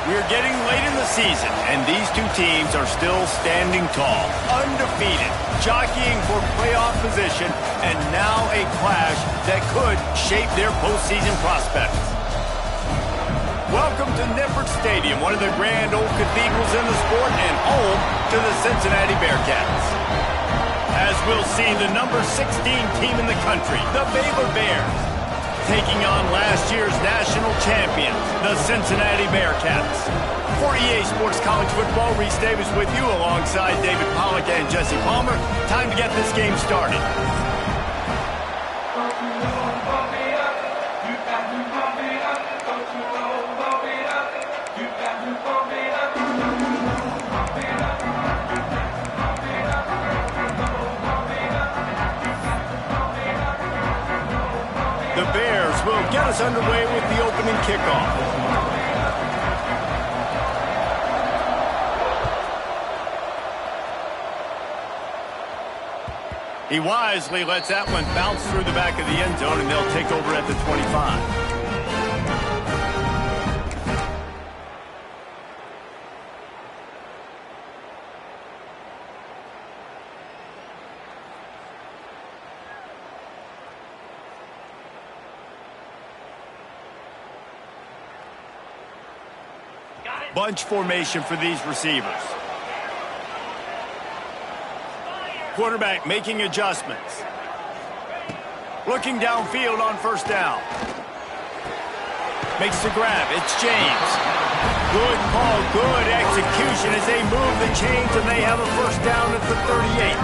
We're getting late in the season, and these two teams are still standing tall, undefeated, jockeying for playoff position, and now a clash that could shape their postseason prospects. Welcome to Nippert Stadium, one of the grand old cathedrals in the sport, and home to the Cincinnati Bearcats. As we'll see, the number 16 team in the country, the Baylor Bears, taking on last year's national champions, the Cincinnati Bearcats. For EA Sports College Football, Reese Davis with you alongside David Pollack and Jesse Palmer. Time to get this game started. The Bears will get us underway with the opening kickoff. He wisely lets that one bounce through the back of the end zone, and they'll take over at the 25. Bunch formation for these receivers. Quarterback making adjustments. Looking downfield on first down. Makes the grab. It's James. Good call, good execution as they move the chains, and they have a first down at the 38.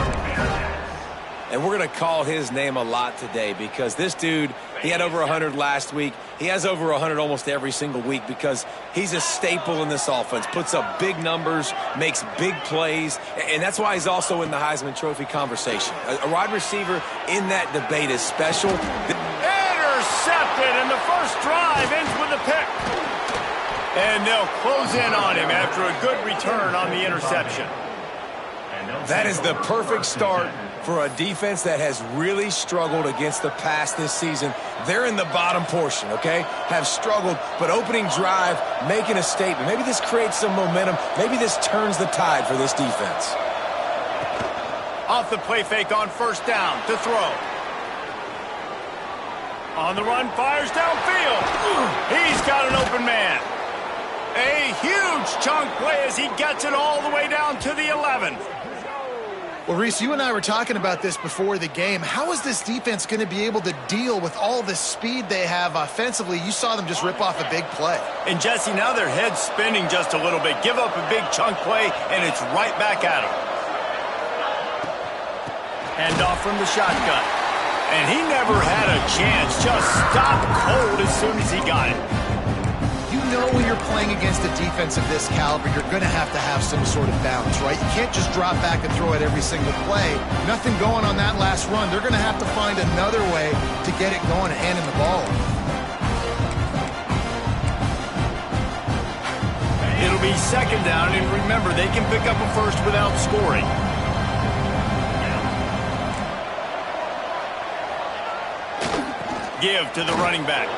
And we're going to call his name a lot today because this dude, he had over 100 last week. He has over 100 almost every single week because he's a staple in this offense. Puts up big numbers, makes big plays, and that's why he's also in the Heisman Trophy conversation. A wide receiver in that debate is special. Intercepted, and the first drive ends with a pick. And they'll close in on him after a good return on the interception. That is the perfect start for a defense that has really struggled against the pass this season. They're in the bottom portion, okay? Have struggled, but opening drive, making a statement. Maybe this creates some momentum. Maybe this turns the tide for this defense. Off the play fake on first down to throw. On the run, fires downfield. He's got an open man. A huge chunk play as he gets it all the way down to the 11. Well, Reese, you and I were talking about this before the game. How is this defense going to be able to deal with all the speed they have offensively? You saw them just rip off a big play. And, Jesse, now their head's spinning just a little bit. Give up a big chunk play, and it's right back at them. Hand off from the shotgun. And he never had a chance. Just stopped cold as soon as he got it. You know when you're playing against a defense of this caliber, you're going to have some sort of balance, right? You can't just drop back and throw it every single play. Nothing going on that last run. They're going to have to find another way to get it going and handing the ball. It'll be second down, and remember, they can pick up a first without scoring. Give to the running back.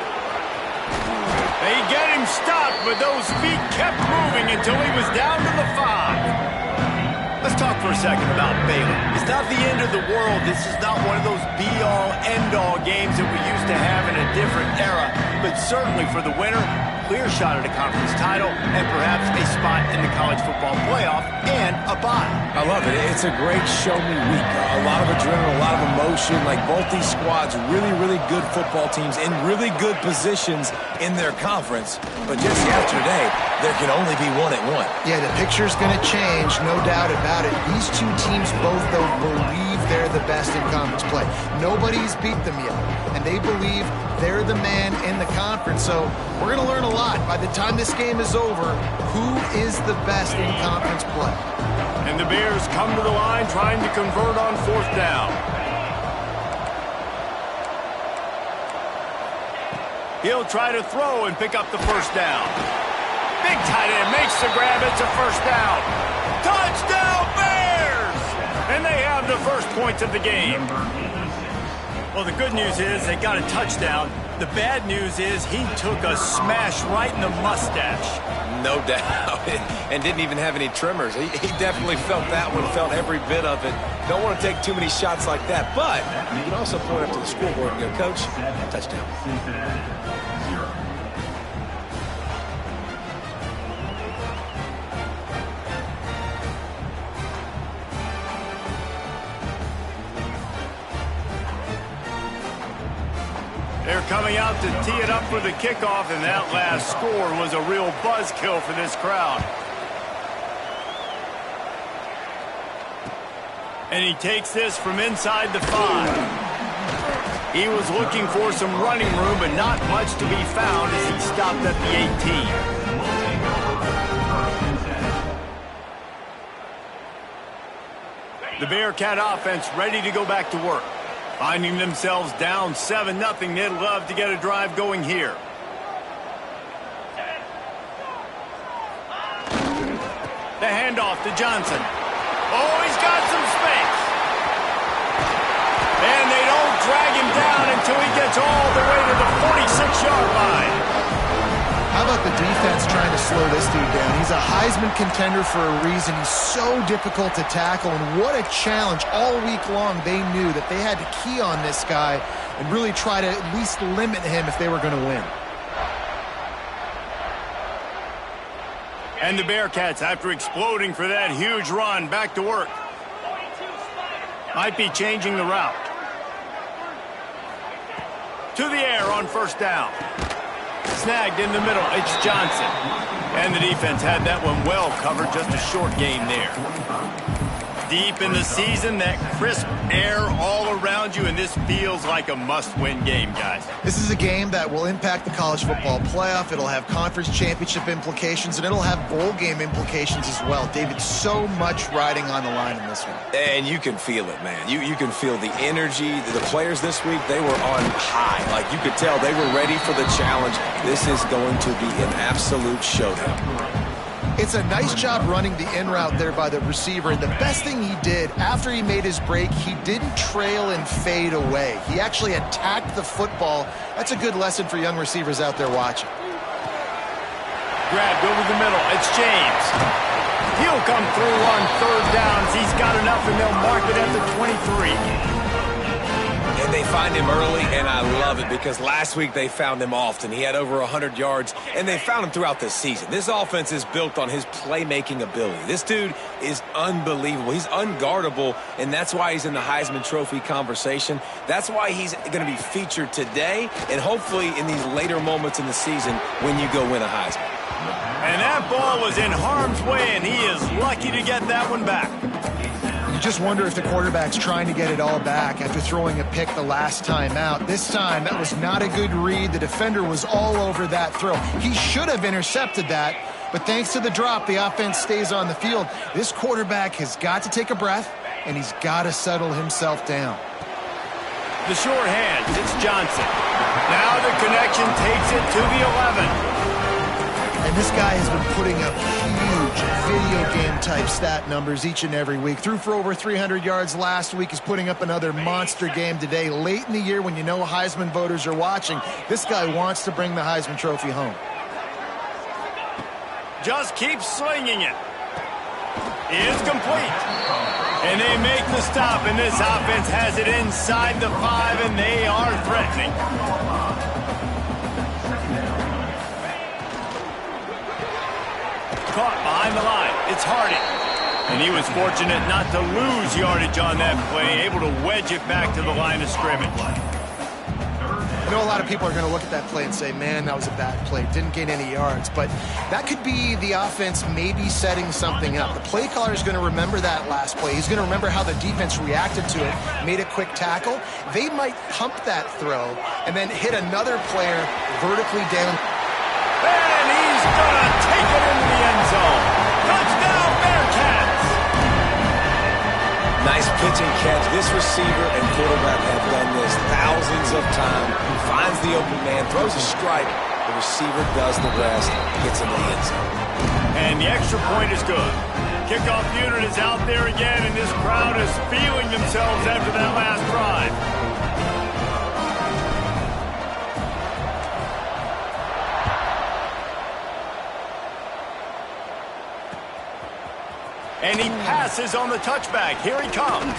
They get him stopped, but those feet kept moving until he was down to the 5. Let's talk for a second about Baylor. It's not the end of the world. This is not one of those be-all, end-all games that we used to have in a different era. But certainly for the winner, clear shot at a conference title and perhaps a spot in the college football playoff and a bye. I love it. It's a great show-me week. A lot of adrenaline, a lot of emotion. Like both these squads, really, really good football teams in really good positions in their conference. But just yesterday, there can only be one at one. Yeah, the picture's going to change, no doubt about it. These two teams both, though, believe they're the best in conference play. Nobody's beat them yet, and they believe they're the man in the conference. So we're going to learn a lot. By the time this game is over, who is the best in conference play? And the Bears come to the line trying to convert on fourth down. He'll try to throw and pick up the first down. Big tight end makes the grab. It's a first down. Touchdown, Bears! And they have the first points of the game. Well, the good news is they got a touchdown. The bad news is he took a smash right in the mustache. No doubt. And didn't even have any trimmers. He definitely felt that one, felt every bit of it. Don't want to take too many shots like that. But you can also point up to the scoreboard and go, Coach, touchdown. They're coming out to tee it up for the kickoff, and that last score was a real buzzkill for this crowd. And he takes this from inside the 5. He was looking for some running room, but not much to be found as he stopped at the 18. The Bearcat offense ready to go back to work. Finding themselves down 7-0, they'd love to get a drive going here. The handoff to Johnson. Oh, he's got some space. And they don't drag him down until he gets all the way to the 46-yard line. How about the defense trying to slow this dude down? He's a Heisman contender for a reason. He's so difficult to tackle, and what a challenge. All week long, they knew that they had to key on this guy and really try to at least limit him if they were going to win. And the Bearcats, after exploding for that huge run, back to work. Might be changing the route. To the air on first down. Snagged in the middle, it's Johnson. And the defense had that one well covered, just a short gain there. Deep in the season, that crisp air all around you, and this feels like a must-win game, guys. This is a game that will impact the college football playoff. It'll have conference championship implications, and it'll have bowl game implications as well. David, so much riding on the line in this one. And you can feel it, man. You can feel the energy. The players this week, they were on high. Like, you could tell they were ready for the challenge. This is going to be an absolute showdown. It's a nice job running the in route there by the receiver, and the best thing he did after he made his break, he didn't trail and fade away. He actually attacked the football. That's a good lesson for young receivers out there watching. Grabbed over the middle. It's James. He'll come through on third downs. He's got enough, and they'll mark it at the 23. And they find him early, and I love it because last week they found him often. He had over 100 yards, and they found him throughout the season. This offense is built on his playmaking ability. This dude is unbelievable. He's unguardable, and that's why he's in the Heisman Trophy conversation. That's why he's going to be featured today and hopefully in these later moments in the season when you go win a Heisman. And that ball was in harm's way, and he is lucky to get that one back. You just wonder if the quarterback's trying to get it all back after throwing a pick the last time out. This time, that was not a good read. The defender was all over that throw. He should have intercepted that, but thanks to the drop, the offense stays on the field. This quarterback has got to take a breath, and he's got to settle himself down. The short hands, it's Johnson. Now the connection takes it to the 11. And this guy has been putting up huge video game type stat numbers each and every week. Threw for over 300 yards last week. He's putting up another monster game today. Late in the year when you know Heisman voters are watching, this guy wants to bring the Heisman Trophy home. Just keep slinging it. Is complete. And they make the stop, and this offense has it inside the 5, and they are threatening. Caught behind the line. It's Harding. And he was fortunate not to lose yardage on that play, able to wedge it back to the line of scrimmage. I know a lot of people are going to look at that play and say, man, that was a bad play. Didn't gain any yards. But that could be the offense maybe setting something up. The play caller is going to remember that last play. He's going to remember how the defense reacted to it, made a quick tackle. They might pump that throw and then hit another player vertically down. And he's going to take it into the end zone. Touchdown, Bearcats! Nice pitch and catch. This receiver and quarterback have done this thousands of times. Finds the open man, throws a strike. The receiver does the rest, gets into the end zone. And the extra point is good. Kickoff unit is out there again, and this crowd is feeling themselves after that last drive. And he passes on the touchback. Here he comes.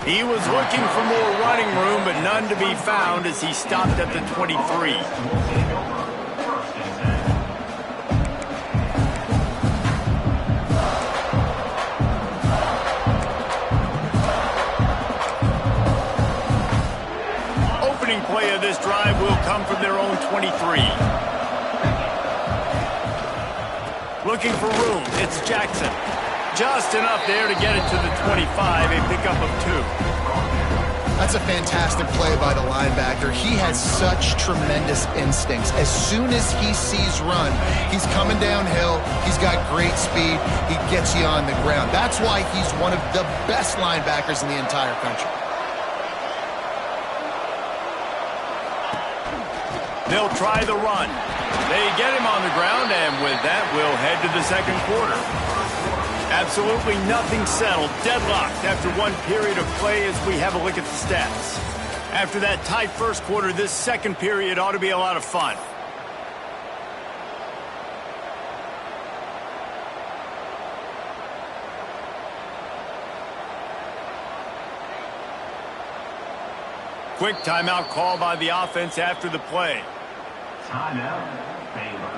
He was looking for more running room, but none to be found as he stopped at the 23. Opening play of this drive will come from their own 23. Looking for room. It's Jackson. Just enough there to get it to the 25, a pickup of 2. That's a fantastic play by the linebacker. He has such tremendous instincts. As soon as he sees run, he's coming downhill. He's got great speed. He gets you on the ground. That's why he's one of the best linebackers in the entire country. They'll try the run. They get him on the ground, and with that, we'll head to the second quarter. Absolutely nothing settled, deadlocked after one period of play as we have a look at the stats. After that tight first quarter, this second period ought to be a lot of fun. Quick timeout call by the offense after the play. Timeout, Baylor.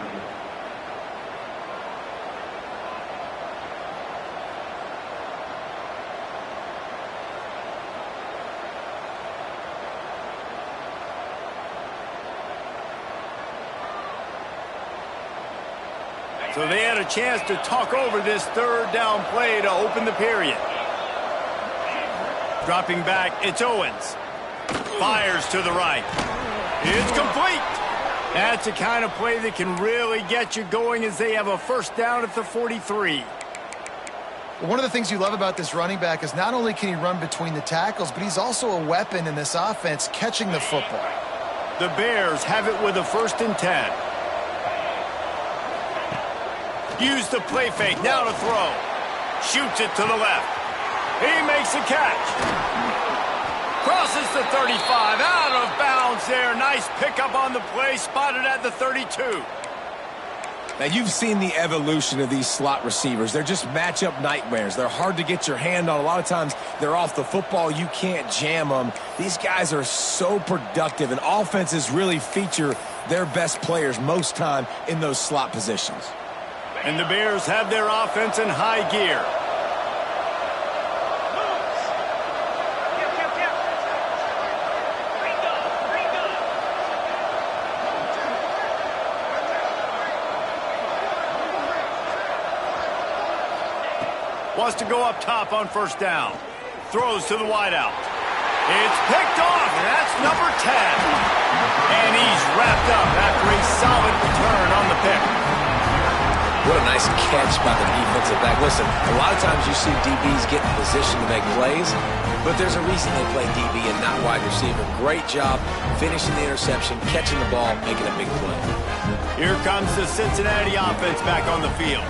So they had a chance to talk over this third down play to open the period. Dropping back, it's Owens. Fires to the right. It's complete. That's the kind of play that can really get you going as they have a first down at the 43. One of the things you love about this running back is not only can he run between the tackles, but he's also a weapon in this offense catching the football. The Bears have it with a 1st and 10. Use the play fake, now to throw. Shoots it to the left. He makes the catch. Crosses the 35, out of bounds there. Nice pickup on the play, spotted at the 32. Now, you've seen the evolution of these slot receivers. They're just matchup nightmares. They're hard to get your hand on. A lot of times, they're off the football. You can't jam them. These guys are so productive, and offenses really feature their best players most time in those slot positions. And the Bears have their offense in high gear. Wants to go up top on first down. Throws to the wideout. It's picked off, and that's number 10. And he's wrapped up after a solid return on the pick. What a nice catch by the defensive back. Listen, a lot of times you see DBs get in position to make plays, but there's a reason they play DB and not wide receiver. Great job finishing the interception, catching the ball, making a big play. Here comes the Cincinnati offense back on the field.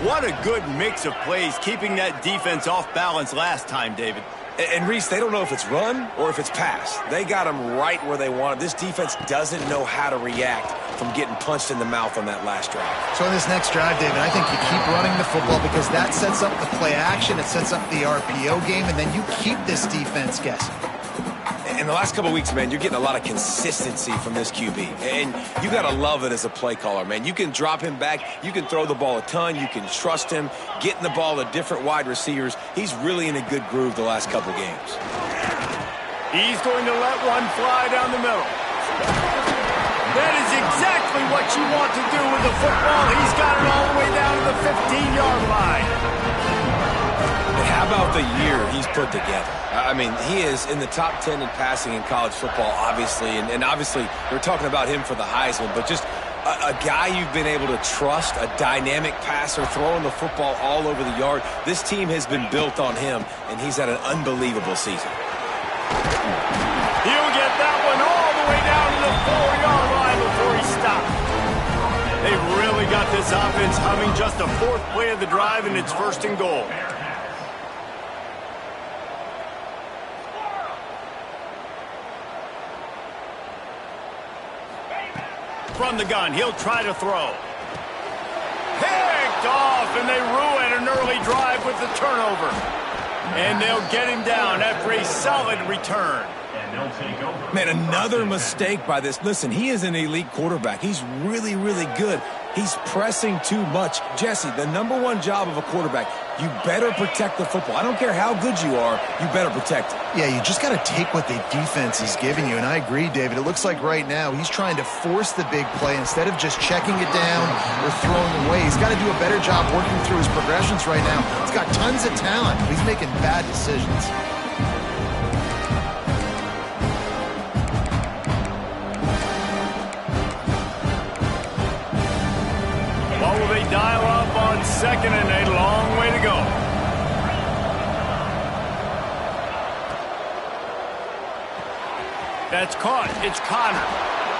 What a good mix of plays, keeping that defense off balance last time, David. And Reese, they don't know if it's run or if it's pass. They got them right where they want it. This defense doesn't know how to react from getting punched in the mouth on that last drive. So in this next drive, David, I think you keep running the football because that sets up the play action, it sets up the RPO game, and then you keep this defense guessing. In the last couple of weeks, man, you're getting a lot of consistency from this QB. And you got to love it as a play caller, man. You can drop him back. You can throw the ball a ton. You can trust him, getting the ball to different wide receivers. He's really in a good groove the last couple games. He's going to let one fly down the middle. That is exactly what you want to do with the football. He's got it all the way down to the 15-yard line. And how about the year he's put together? I mean, he is in the top 10 in passing in college football, obviously. And obviously, we're talking about him for the Heisman. But just a guy you've been able to trust, a dynamic passer, throwing the football all over the yard. This team has been built on him, and he's had an unbelievable season. He'll get that one all the way down to the 4-yard line before he stopped. They've really got this offense humming. Just the 4th play of the drive, and it's 1st and goal. From the gun, he'll try to throw. Picked picked off, and they ruin an early drive with the turnover. And they'll get him down after a solid return. Man, another mistake by this. Listen, he is an elite quarterback. He's really, really good. He's pressing too much. Jesse, the #1 job of a quarterback, you better protect the football. I don't care how good you are, you better protect it. Yeah, you just got to take what the defense is giving you, and I agree, David. It looks like right now he's trying to force the big play instead of just checking it down or throwing away. He's got to do a better job working through his progressions right now. He's got tons of talent, but he's making bad decisions. What will they dial up on second and a long way to go? That's caught. It's Connor.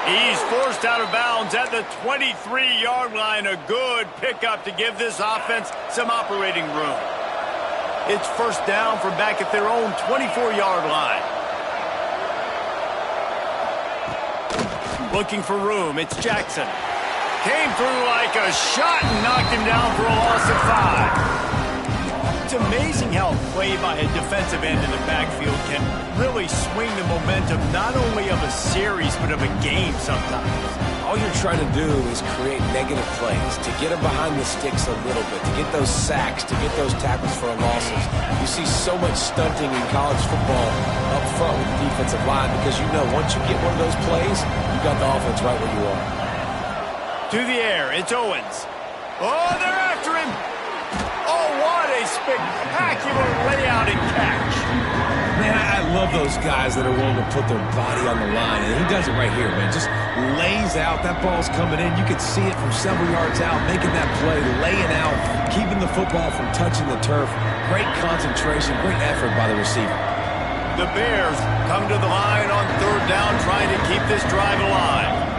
He's forced out of bounds at the 23-yard line. A good pickup to give this offense some operating room. It's first down from back at their own 24-yard line. Looking for room. It's Jackson. Came through like a shot and knocked him down for a loss of 5. It's amazing how play by a defensive end in the backfield can really swing the momentum not only of a series but of a game sometimes. All you're trying to do is create negative plays, to get them behind the sticks a little bit, to get those sacks, to get those tackles for losses. You see so much stunting in college football up front with the defensive line because you know once you get one of those plays, you got the offense right where you are. To the air, it's Owens. Oh, they're after him. Oh, what a spectacular layout and catch. Man, I love those guys that are willing to put their body on the line, and he does it right here, man. Just lays out. That ball's coming in. You can see it from several yards out, making that play, laying out, keeping the football from touching the turf. Great concentration, great effort by the receiver. The Bears come to the line on third down, trying to keep this drive alive.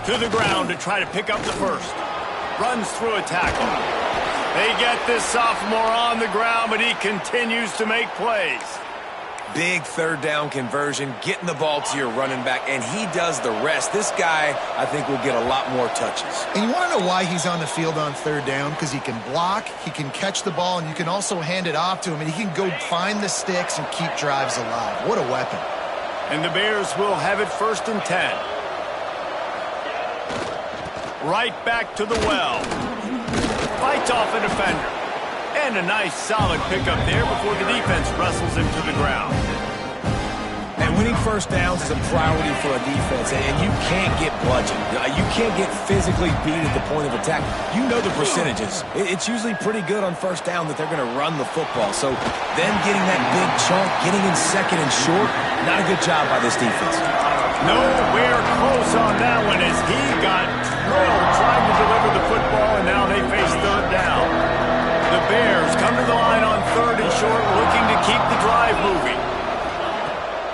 To the ground to try to pick up the first. Runs through a tackle. They get this sophomore on the ground, but he continues to make plays. Big third down conversion, getting the ball to your running back, and he does the rest. This guy, I think, will get a lot more touches. And you want to know why he's on the field on third down? Because he can block, he can catch the ball, and you can also hand it off to him, and he can go find the sticks and keep drives alive. What a weapon. And the Bears will have it 1st and 10. Right back to the well. Fights off a defender. And a nice solid pickup there before the defense wrestles him to the ground. And winning first downs is a priority for a defense, and you can't get bludgeoned. You can't get physically beat at the point of attack. You know the percentages. It's usually pretty good on first down that they're going to run the football. So then getting that big chunk, getting in second and short, not a good job by this defense. Nowhere close on that one as he got drilled trying to deliver the football, and now they face third down. The Bears come to the line on third and short, looking to keep the drive moving.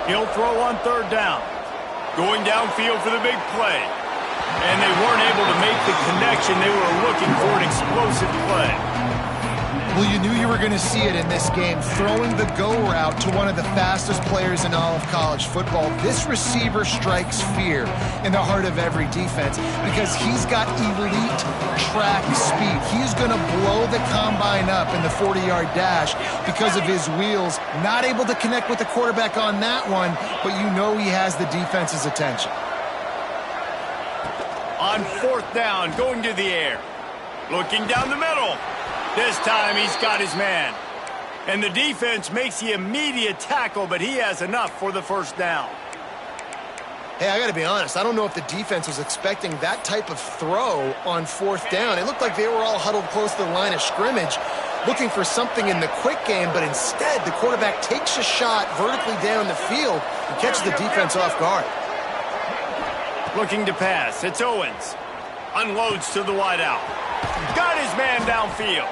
He'll throw on third down. Going downfield for the big play. And they weren't able to make the connection. They were looking for an explosive play. Well, you knew you were going to see it in this game, throwing the go route to one of the fastest players in all of college football. This receiver strikes fear in the heart of every defense because he's got elite track speed. He's going to blow the combine up in the 40-yard dash because of his wheels. Not able to connect with the quarterback on that one, but you know he has the defense's attention. On fourth down, going to the air. Looking down the middle. This time he's got his man. And the defense makes the immediate tackle, but he has enough for the first down. Hey, I got to be honest. I don't know if the defense was expecting that type of throw on fourth down. It looked like they were all huddled close to the line of scrimmage, looking for something in the quick game, but instead the quarterback takes a shot vertically down the field and catches the defense off guard. Looking to pass. It's Owens. Unloads to the wideout. Got his man downfield.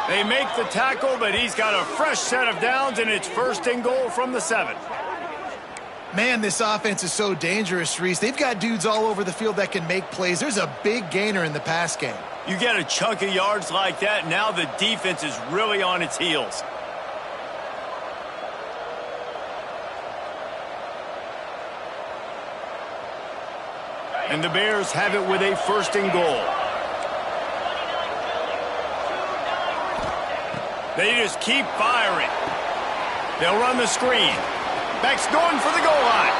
They make the tackle, but he's got a fresh set of downs, and it's 1st and goal from the 7. Man, this offense is so dangerous, Reese. They've got dudes all over the field that can make plays. There's a big gainer in the pass game. You get a chunk of yards like that, now the defense is really on its heels. And the Bears have it with a 1st and goal. They just keep firing. They'll run the screen. Beck's going for the goal line.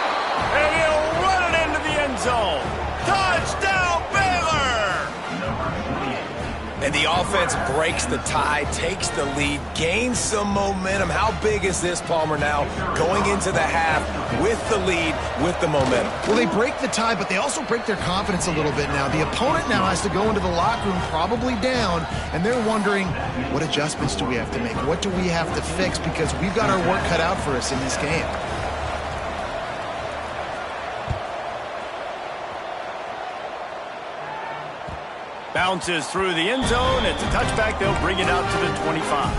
And he'll run it into the end zone. Touchdown, Baylor! And the offense breaks the tie, takes the lead, gains some momentum. How big is this, Palmer, now going into the half with the lead, with the momentum? Well, they break the tie, but they also break their confidence a little bit now. The opponent now has to go into the locker room probably down, and they're wondering, what adjustments do we have to make? What do we have to fix? Because we've got our work cut out for us in this game. Bounces through the end zone. It's a touchback. They'll bring it out to the 25.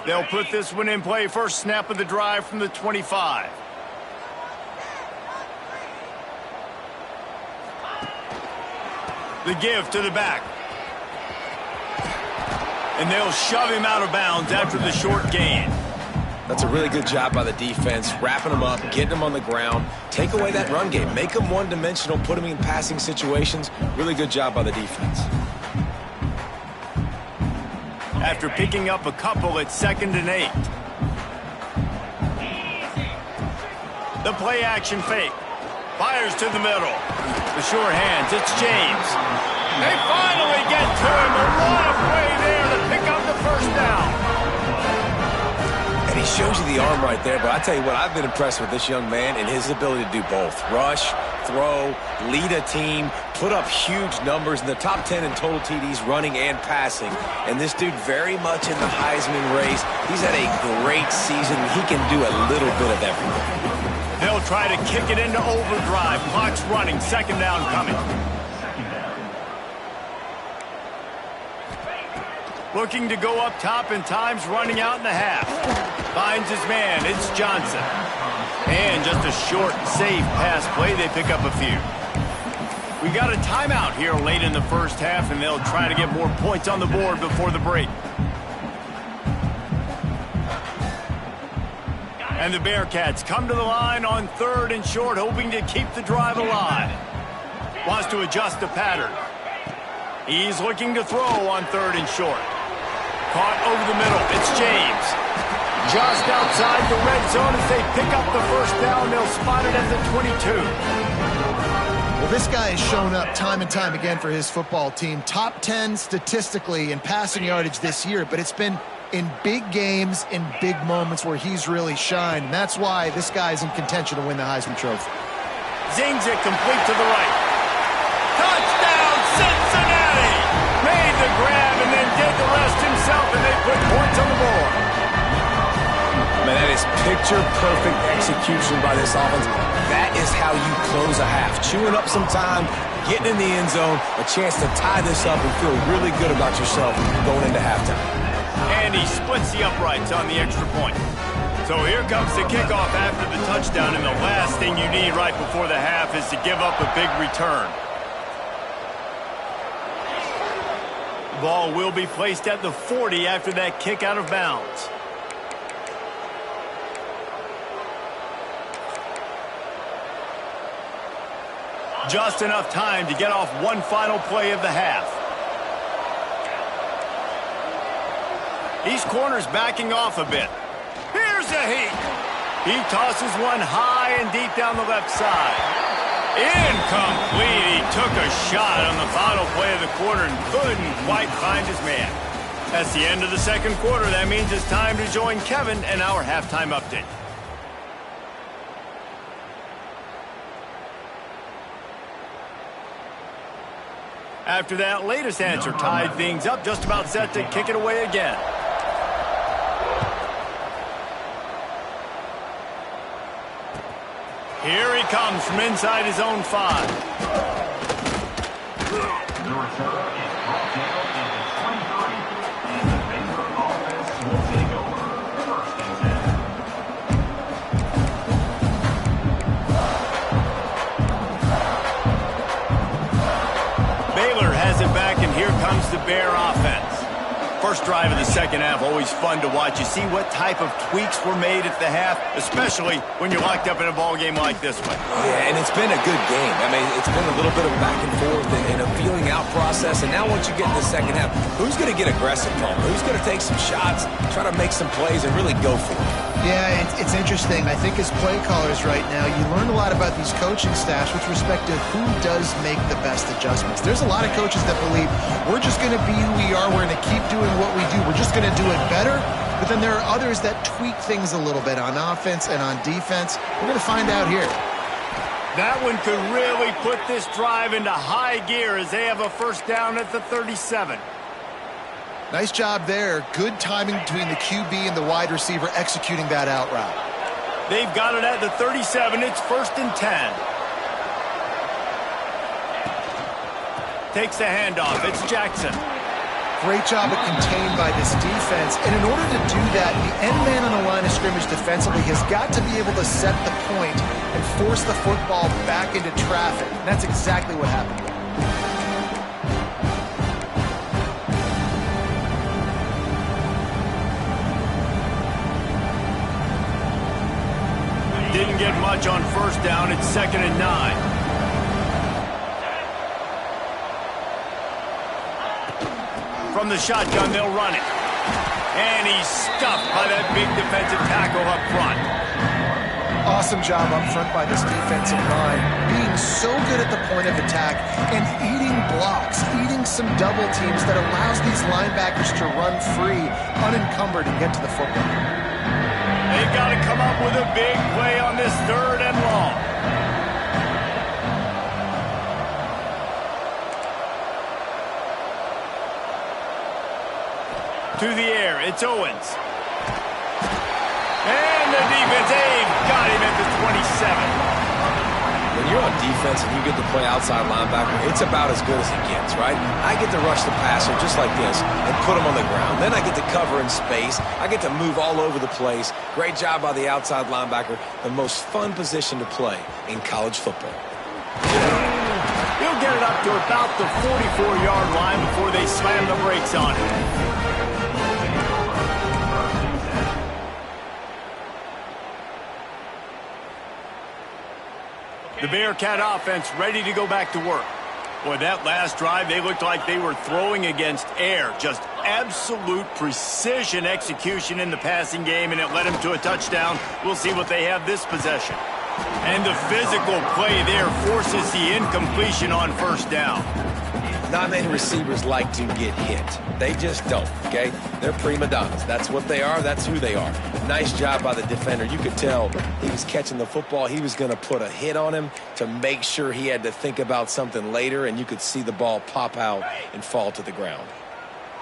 They'll put this one in play. First snap of the drive from the 25. The give to the back. And they'll shove him out of bounds after the short gain. That's a really good job by the defense, wrapping them up, getting them on the ground. Take away that run game. Make them one-dimensional, put them in passing situations. Really good job by the defense. After picking up a couple at 2nd and 8. The play action fake. Fires to the middle. The sure hands, it's James. They finally get to him. A lot of play there to pick up the first down. And he shows you the arm right there, but I tell you what, I've been impressed with this young man and his ability to do both. Rush, throw, lead a team, put up huge numbers in the top 10 in total TDs running and passing. And this dude very much in the Heisman race. He's had a great season. He can do a little bit of everything. They'll try to kick it into overdrive. Clock's running. 2nd down coming. Looking to go up top, and time's running out in the half. Finds his man. It's Johnson. And just a short, safe pass play. They pick up a few. We got a timeout here late in the first half, and they'll try to get more points on the board before the break. And the Bearcats come to the line on 3rd and short, hoping to keep the drive alive. Wants to adjust the pattern. He's looking to throw on 3rd and short. Caught over the middle. It's James. Just outside the red zone as they pick up the first down. They'll spot it at the 22. Well, this guy has shown up time and time again for his football team. Top 10 statistically in passing yardage this year, but it's been in big games, in big moments where he's really shined. And that's why this guy's in contention to win the Heisman Trophy. Zings it complete to the right. Touchdown, Cincinnati! Made the grab and then did the rest himself, and they put points on the board. Man, that is picture-perfect execution by this offense. That is how you close a half. Chewing up some time, getting in the end zone, a chance to tie this up and feel really good about yourself going into halftime. And he splits the uprights on the extra point. So here comes the kickoff after the touchdown, and the last thing you need right before the half is to give up a big return. The ball will be placed at the 40 after that kick out of bounds. Just enough time to get off one final play of the half. These corners backing off a bit. Here's a heat. He tosses one high and deep down the left side. Incomplete. He took a shot on the final play of the quarter and couldn't quite find his man. That's the end of the second quarter. That means it's time to join Kevin and our halftime update. After that latest answer tied things up, just about set to kick it away again. Here he comes from inside his own 5. The return is brought down at the 23, and the Baylor offense will take over 1st and 10. Baylor has it back, and here comes the Bear offense. First drive of the second half, always fun to watch. You see what type of tweaks were made at the half, especially when you're locked up in a ball game like this one. Yeah, and it's been a good game. I mean, it's been a little bit of back and forth and a feeling out process. And now once you get in the second half, who's going to get aggressive, Palmer? Who's going to take some shots, try to make some plays, and really go for it? Yeah, it's interesting. I think as play callers right now, you learn a lot about these coaching staffs with respect to who does make the best adjustments. There's a lot of coaches that believe we're just going to be who we are. We're going to keep doing what we do. We're just going to do it better. But then there are others that tweak things a little bit on offense and on defense. We're going to find out here. That one could really put this drive into high gear as they have a first down at the 37. Nice job there. Good timing between the QB and the wide receiver executing that out route. They've got it at the 37. It's 1st and 10. Takes the handoff. It's Jackson. Great job contained by this defense. And in order to do that, the end man on the line of scrimmage defensively has got to be able to set the point and force the football back into traffic. And that's exactly what happened. Didn't get much on first down. It's 2nd and 9. From the shotgun, they'll run it. And he's stuffed by that big defensive tackle up front. Awesome job up front by this defensive line. Being so good at the point of attack and eating blocks, eating some double teams that allows these linebackers to run free, unencumbered, and get to the football. They've got to come up with a big play on this 3rd and long. To the air, it's Owens. And the defense, they've got him at the 27. When you're on defense and you get to play outside linebacker, it's about as good as it gets, right? I get to rush the passer just like this and put him on the ground. Then I get to cover in space. I get to move all over the place. Great job by the outside linebacker. The most fun position to play in college football. He'll get it up to about the 44-yard line before they slam the brakes on him. The Bearcat offense ready to go back to work. Boy, that last drive, they looked like they were throwing against air. Just absolute precision execution in the passing game, and it led them to a touchdown. We'll see what they have this possession. And the physical play there forces the incompletion on first down. Not many receivers like to get hit. They just don't, okay? They're prima donnas. That's what they are. That's who they are. Nice job by the defender. You could tell he was catching the football. He was going to put a hit on him to make sure he had to think about something later, and you could see the ball pop out and fall to the ground.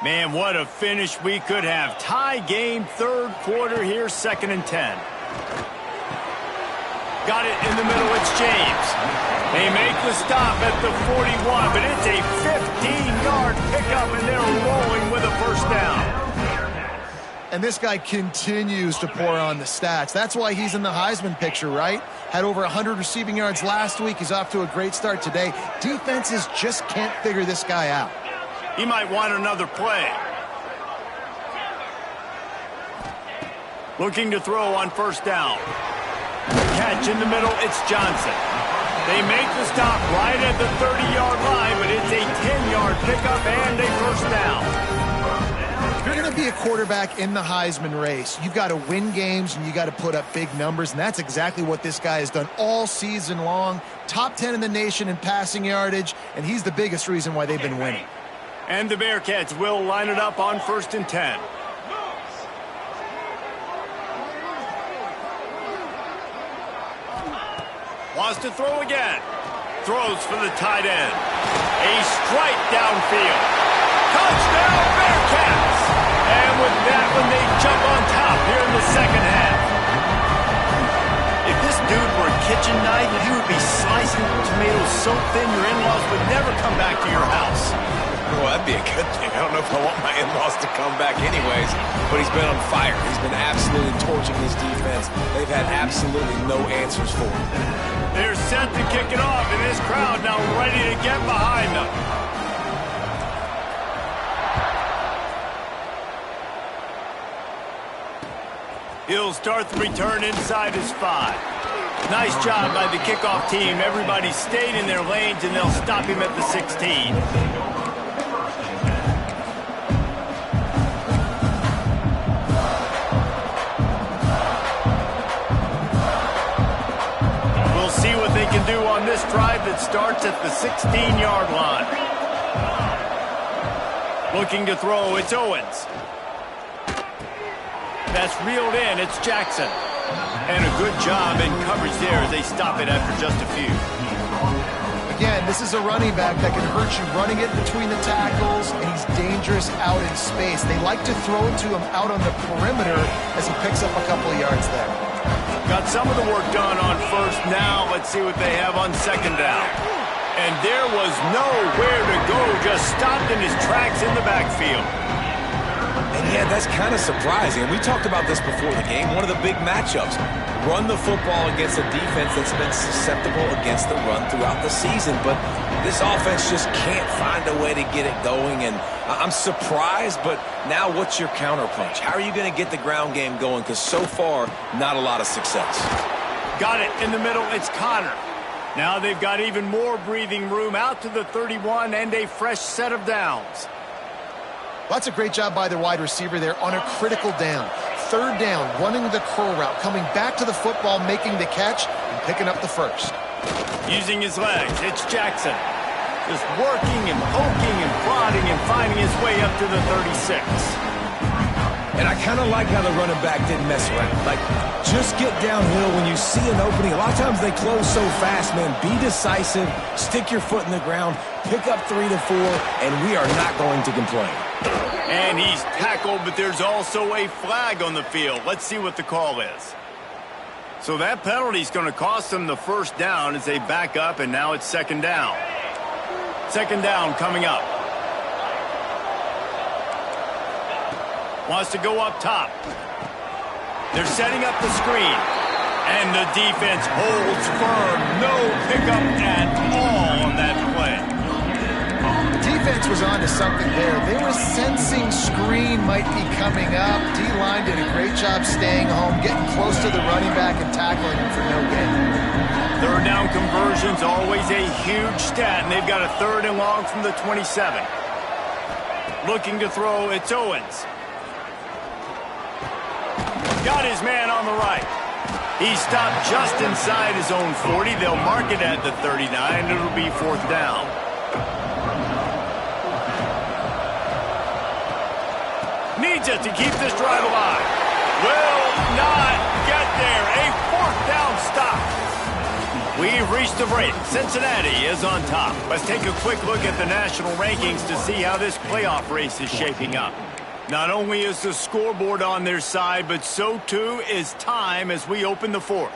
Man, what a finish we could have. Tie game, 3rd quarter here, 2nd and 10. Got it in the middle. It's James. They make the stop at the 41, but it's a 15-yard pickup, and they're rolling with a first down. And this guy continues to pour on the stats. That's why he's in the Heisman picture, right? Had over 100 receiving yards last week. He's off to a great start today. Defenses just can't figure this guy out. He might want another play. Looking to throw on first down. Catch in the middle, it's Johnson. They make the stop right at the 30-yard line, but it's a 10-yard pickup and a first down. If you're going to be a quarterback in the Heisman race, you've got to win games and you got to put up big numbers, and that's exactly what this guy has done all season long. Top 10 in the nation in passing yardage, and he's the biggest reason why they've been winning. And the Bearcats will line it up on 1st and 10. Wants to throw again. Throws for the tight end. A strike downfield. Touchdown, Bearcats! And with that one, they jump on top here in the second half. If this dude were a kitchen knife, he would be slicing tomatoes so thin your in-laws would never come back to your house. Well, that'd be a good thing. I don't know if I want my in-laws to come back anyways, but he's been on fire. He's been absolutely torching this defense. They've had absolutely no answers for him. They're set to kick it off, and this crowd now ready to get behind them. He'll start the return inside his 5. Nice job by the kickoff team. Everybody stayed in their lanes, and they'll stop him at the 16. We'll see what they can do on this drive that starts at the 16-yard line. Looking to throw, it's Owens. That's reeled in, it's Jackson. And a good job in coverage there as they stop it after just a few. Again, this is a running back that can hurt you running it between the tackles, and he's dangerous out in space. They like to throw it to him out on the perimeter as he picks up a couple of yards there. Got some of the work done on first. Now let's see what they have on second down. And there was nowhere to go, just stopped in his tracks in the backfield. And yeah, that's kind of surprising. And we talked about this before the game. One of the big matchups. Run the football against a defense that's been susceptible against the run throughout the season. But this offense just can't find a way to get it going. And I'm surprised, but now what's your counterpunch? How are you going to get the ground game going? Because so far, not a lot of success. Got it in the middle. It's Connor. Now they've got even more breathing room out to the 31 and a fresh set of downs. Well, that's a great job by the wide receiver there on a critical down. Third down, running the curl route, coming back to the football, making the catch, and picking up the first. Using his legs, it's Jackson. Just working and poking and prodding and finding his way up to the 36. And I kind of like how the running back didn't mess around. Like, just get downhill when you see an opening. A lot of times they close so fast, man. Be decisive, stick your foot in the ground, pick up 3 to 4, and we are not going to complain. And he's tackled, but there's also a flag on the field. Let's see what the call is. So that penalty is going to cost them the first down as they back up, and now it's second down. Second down coming up. Wants to go up top. They're setting up the screen. And the defense holds firm. No pickup at all on that play. Defense was on to something there. They were sensing screen might be coming up. D-line did a great job staying home, getting close to the running back and tackling him for no gain. Third down conversion's always a huge stat, and they've got a 3rd and long from the 27. Looking to throw, it's Owens. Got his man on the right. He stopped just inside his own 40. They'll mark it at the 39. It'll be 4th down. Needs it to keep this drive alive. Will not get there. A 4th down stop. We've reached the break. Cincinnati is on top. Let's take a quick look at the national rankings to see how this playoff race is shaping up. Not only is the scoreboard on their side, but so too is time as we open the 4th.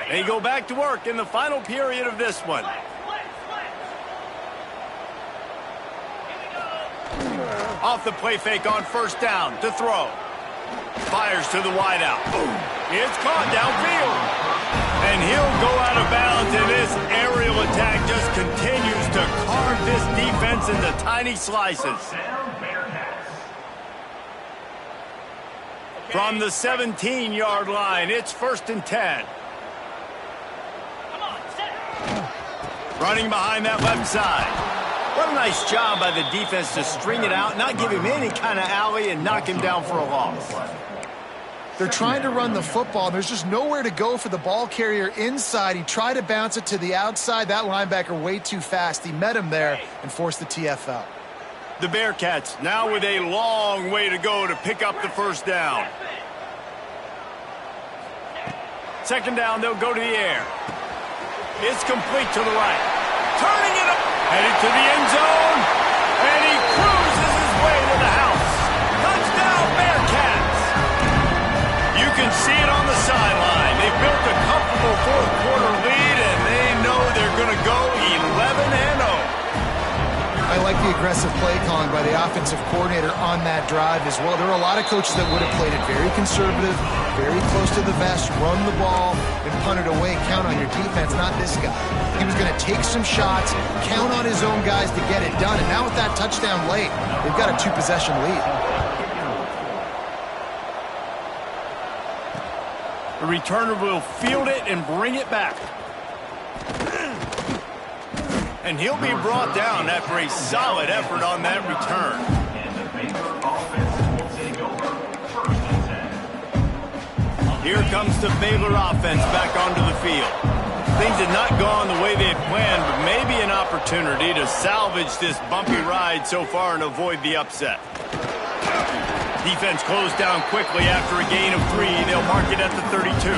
They go back to work in the final period of this one. Off the play fake on first down to throw. Fires to the wideout. It's caught downfield. And he'll go out of bounds, and this aerial attack just continues to carve this defense into tiny slices. From the 17-yard line, it's 1st and 10. Running behind that left side. What a nice job by the defense to string it out, not give him any kind of alley, and knock him down for a loss. They're trying to run the football. There's just nowhere to go for the ball carrier inside. He tried to bounce it to the outside. That linebacker way too fast. He met him there and forced the TFL. The Bearcats now with a long way to go to pick up the first down. Second down, they'll go to the air. It's complete to the right. Turning it up. Headed to the end zone. And he cruises his way to the house. Touchdown, Bearcats. You can see it on the sideline. They've built a comfortable 4th quarter lead, and they know they're going to go 11-0. I like the aggressive play calling by the offensive coordinator on that drive as well. There are a lot of coaches that would have played it very conservative, very close to the vest, run the ball, and punt it away. Count on your defense, not this guy. He was going to take some shots, count on his own guys to get it done. And now with that touchdown late, they've got a 2-possession lead. The returner will field it and bring it back. And he'll be brought down after a solid effort on that return. And the Baylor offense will take over 1st and 10. Here comes the Baylor offense back onto the field. Things had not gone the way they had planned, but maybe an opportunity to salvage this bumpy ride so far and avoid the upset. Defense closed down quickly after a gain of 3. They'll mark it at the 32.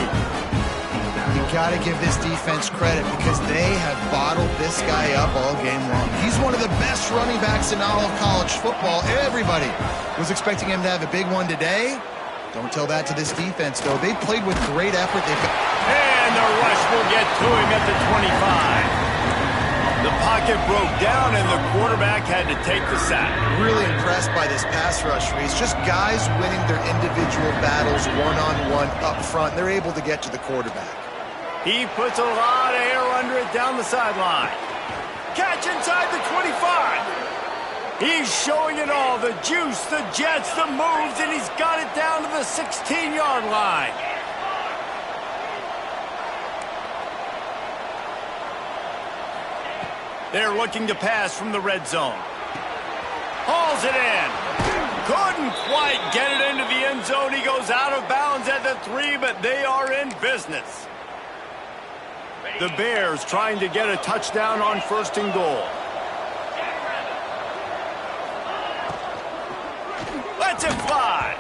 You got to give this defense credit because they have bottled this guy up all game long. He's one of the best running backs in all of college football. Everybody was expecting him to have a big one today. Don't tell that to this defense, though. They played with great effort. And the rush will get to him at the 25. The pocket broke down, and the quarterback had to take the sack. Really impressed by this pass rush, Reese. Just guys winning their individual battles one-on-one up front. They're able to get to the quarterback. He puts a lot of air under it down the sideline. Catch inside the 25. He's showing it all, the juice, the jets, the moves, and he's got it down to the 16-yard line. They're looking to pass from the red zone. Hauls it in. Couldn't quite get it into the end zone. He goes out of bounds at the 3, but they are in business. The Bears trying to get a touchdown on 1st and goal. Lets it fly.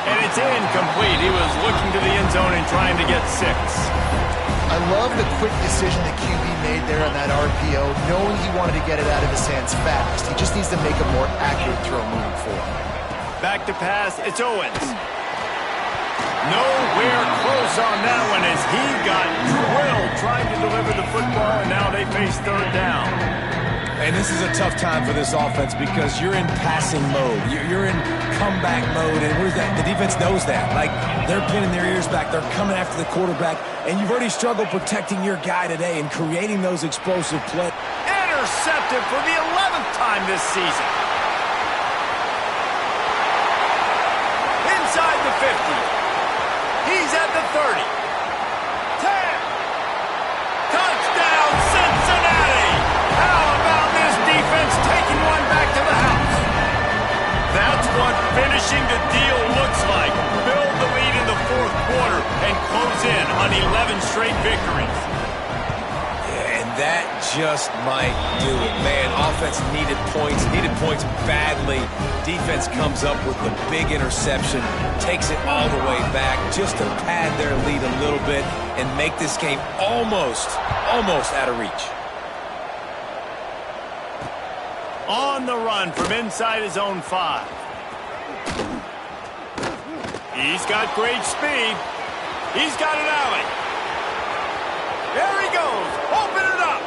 And it's incomplete. He was looking to the end zone and trying to get 6. I love the quick decision that QB made there on that RPO, knowing he wanted to get it out of his hands fast. He just needs to make a more accurate throw moving forward. Back to pass, it's Owens. Nowhere close on that one as he got drilled trying to deliver the football, and now they face 3rd down. And this is a tough time for this offense because you're in passing mode. You're in comeback mode, and where's that? The defense knows that. Like, they're pinning their ears back. They're coming after the quarterback, and you've already struggled protecting your guy today and creating those explosive plays. Intercepted for the 11th time this season. Inside the 50. He's at the 30. 10. Touchdown, Cincinnati! How about this defense taking one back to the house? That's what finishing the deal looks like. Build the lead in the 4th quarter and close in on 11 straight victories. Yeah, and that just might do it. Man, offense needed points badly. Defense comes up with the big interception, takes it all the way back just to pad their lead a little bit and make this game almost out of reach. On the run from inside his own 5. He's got great speed. He's got an alley. There he goes. Open it up.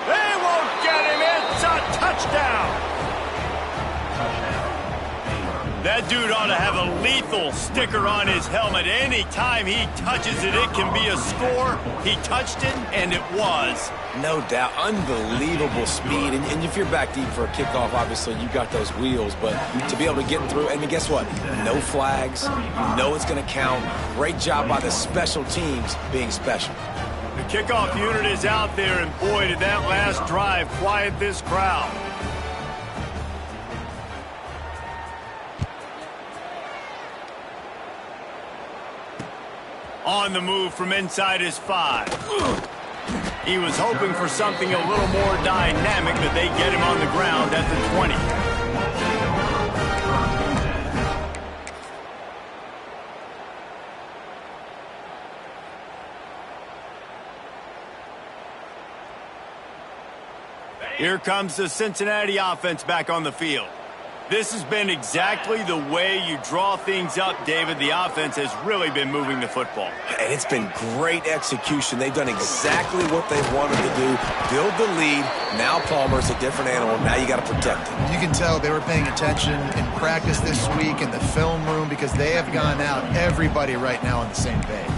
They won't get him. It's a touchdown. That dude ought to have a lethal sticker on his helmet. Any time he touches it, it can be a score. He touched it, and it was. No doubt. Unbelievable speed. And if you're back deep for a kickoff, obviously you got those wheels. But to be able to get through, and guess what? No flags. You know it's going to count. Great job by the special teams being special. The kickoff unit is out there, and boy, did that last drive quiet this crowd. On the move from inside his 5. He was hoping for something a little more dynamic, but they get him on the ground at the 20. Here comes the Cincinnati offense back on the field. This has been exactly the way you draw things up, David. The offense has really been moving the football. And it's been great execution. They've done exactly what they've wanted to do. Build the lead. Now Palmer's a different animal. Now you got to protect him. You can tell they were paying attention in practice this week in the film room because they have gone out, everybody right now on the same page.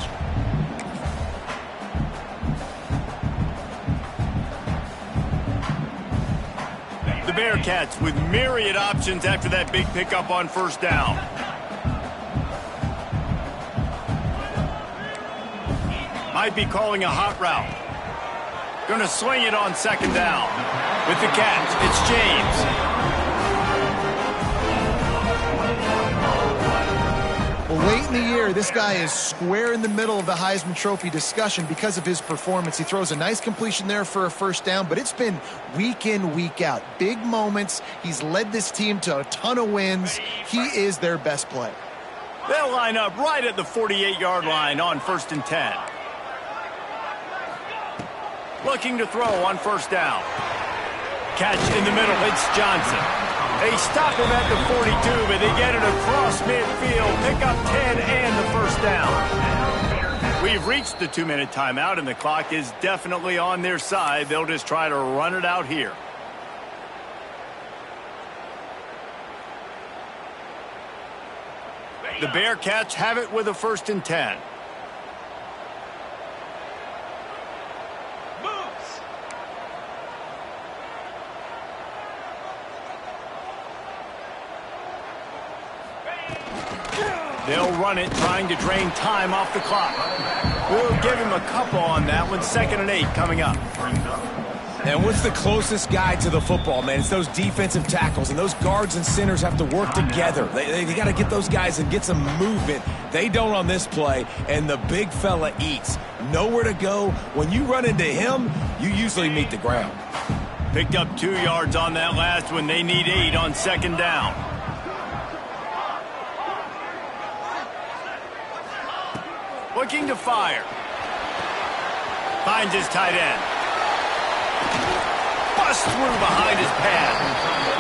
The Bearcats with myriad options after that big pickup on 1st down. Might be calling a hot route. Going to sling it on second down. With the catch, it's James. Well, late in the year, this guy is square in the middle of the Heisman Trophy discussion because of his performance. He throws a nice completion there for a first down, but it's been week in, week out. Big moments. He's led this team to a ton of wins. He is their best player. They'll line up right at the 48-yard line on 1st and 10. Looking to throw on first down. Catch in the middle. It's Johnson. They stop him at the 42, but they get it across midfield. Pick up 10 and the first down. We've reached the 2-minute timeout, and the clock is definitely on their side. They'll just try to run it out here. The Bearcats have it with a 1st and 10. They'll run it, trying to drain time off the clock. We'll give him a couple on that one. 2nd and 8 coming up. And what's the closest guy to the football, man? It's those defensive tackles, and those guards and centers have to work together. They got to get those guys and get some movement. They don't on this play, and the big fella eats. Nowhere to go. When you run into him, you usually meet the ground. Picked up 2 yards on that last one. They need 8 on 2nd down. Looking to fire. Finds his tight end. Bust through behind his pad.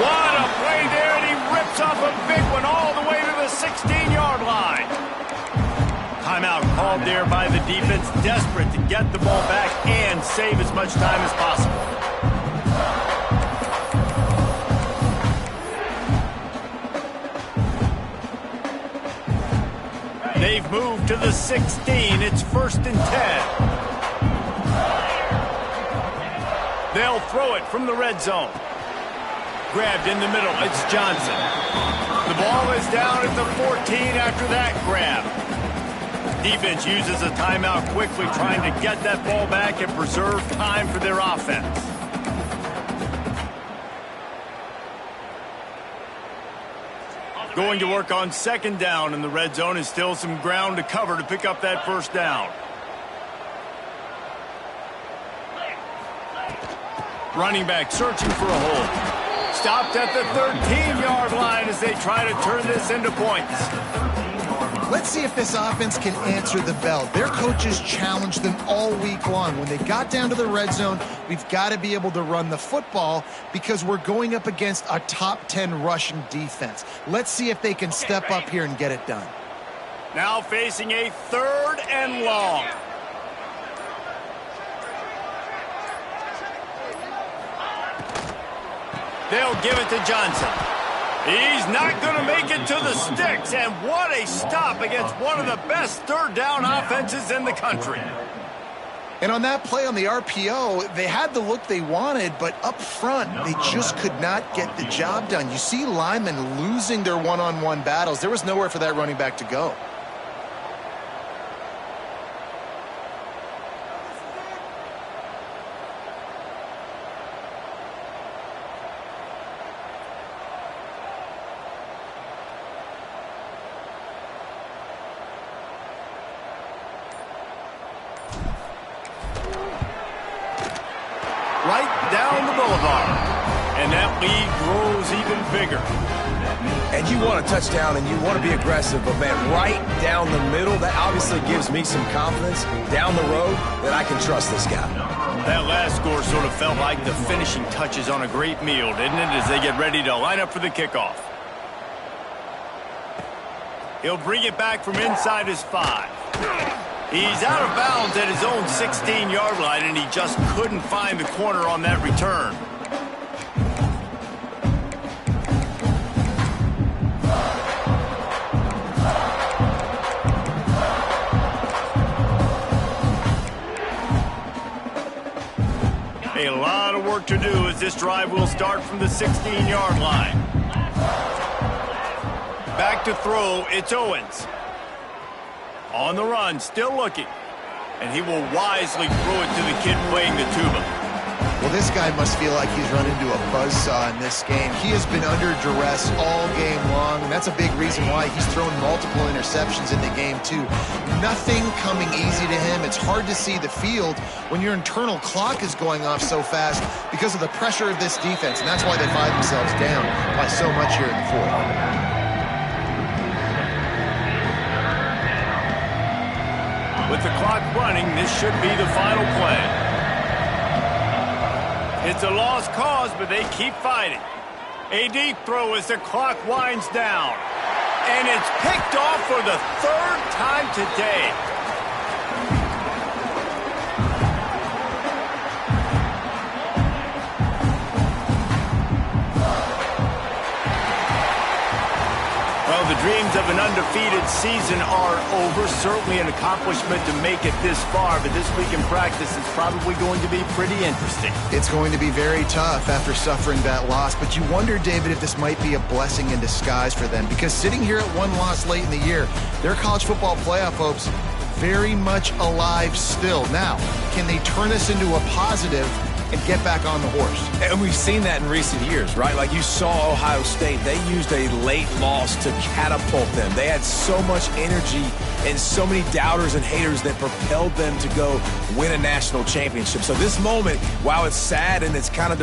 What a play there, and he rips off a big one all the way to the 16-yard line. Timeout called there by the defense, desperate to get the ball back and save as much time as possible. They've moved to the 16. It's 1st and 10. They'll throw it from the red zone. Grabbed in the middle. It's Johnson. The ball is down at the 14 after that grab. Defense uses a timeout quickly, trying to get that ball back and preserve time for their offense. Going to work on 2nd down in the red zone, and still some ground to cover to pick up that 1st down. Running back searching for a hole. Stopped at the 13-yard line as they try to turn this into points. Let's see if this offense can answer the bell. Their coaches challenged them all week long. When they got down to the red zone, we've got to be able to run the football because we're going up against a top 10 rushing defense. Let's see if they can step up here and get it done. Now facing a 3rd and long. They'll give it to Johnson. He's not going to make it to the sticks, and what a stop against one of the best 3rd down offenses in the country. And on that play on the RPO, they had the look they wanted, but up front, they just could not get the job done. You see linemen losing their one-on-one battles. There was nowhere for that running back to go. Right down the boulevard. And that lead grows even bigger. And you want a touchdown and you want to be aggressive, but, man, right down the middle, that obviously gives me some confidence down the road that I can trust this guy. That last score sort of felt like the finishing touches on a great meal, didn't it, as they get ready to line up for the kickoff. He'll bring it back from inside his 5. He's out of bounds at his own 16-yard line, and he just couldn't find the corner on that return. A lot of work to do as this drive will start from the 16-yard line. Back to throw, it's Owens. On the run, still looking. and he will wisely throw it to the kid playing the tuba. Well, this guy must feel like he's run into a buzzsaw in this game. He has been under duress all game long, and that's a big reason why he's thrown multiple interceptions in the game, too. Nothing coming easy to him. It's hard to see the field when your internal clock is going off so fast because of the pressure of this defense, and that's why they find themselves down by so much here in the fourth. With the clock running, this should be the final play. It's a lost cause, but they keep fighting. A deep throw as the clock winds down. And it's picked off for the third time today. Well, the dreams of an undefeated season are over. Certainly an accomplishment to make it this far, but this week in practice is probably going to be pretty interesting. It's going to be very tough after suffering that loss, but you wonder, David, if this might be a blessing in disguise for them, because sitting here at one loss late in the year, their college football playoff hopes very much alive still. Now, can they turn this into a positive and get back on the horse? And we've seen that in recent years, right? Like you saw Ohio State, they used a late loss to catapult them. They had so much energy and so many doubters and haters that propelled them to go win a national championship. So this moment, while it's sad and it's kind of